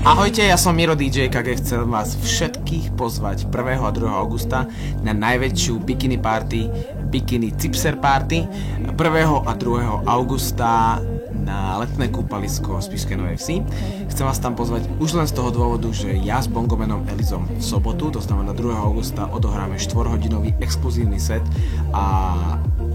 Ahojte, ja som Miro DJ KG, chcem vás všetkých pozvať 1. a 2. augusta na najväčšiu bikini party, Bikini Cipser Party 1. a 2. augusta na letné kúpalisko Spišskej Novej Vsi. Chcem vás tam pozvať už len z toho dôvodu, že ja s Bongomenom Elizom v sobotu, to znamená 2. augusta, odohráme 4-hodinový exkluzívny set a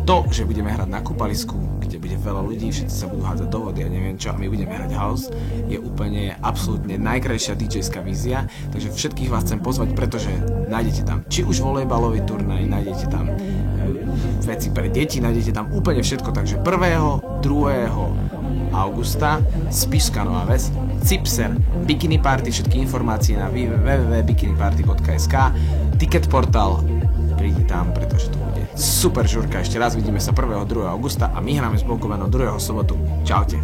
to, že budeme hrať na kúpalisku, kde bude veľa ľudí, všetci sa budú hádzať do vody a neviem čo, a my budeme hrať house, je úplne absolútne najkrajšia DJ-ská vízia, takže všetkých vás chcem pozvať, pretože nájdete tam či už volejbalový turnaj, nájdete tam veci pre deti, nájdete tam úplne všetko, takže 1. 2. augusta Spišská Nová Ves, Cipser, Bikini Party, všetky informácie na www.bikiniparty.sk, Ticket portál, prídi tam, pretože to bude super žurka. Ešte raz vidíme sa 1. 2. augusta a my hráme s Bongomenom 2. sobotu. Čaute.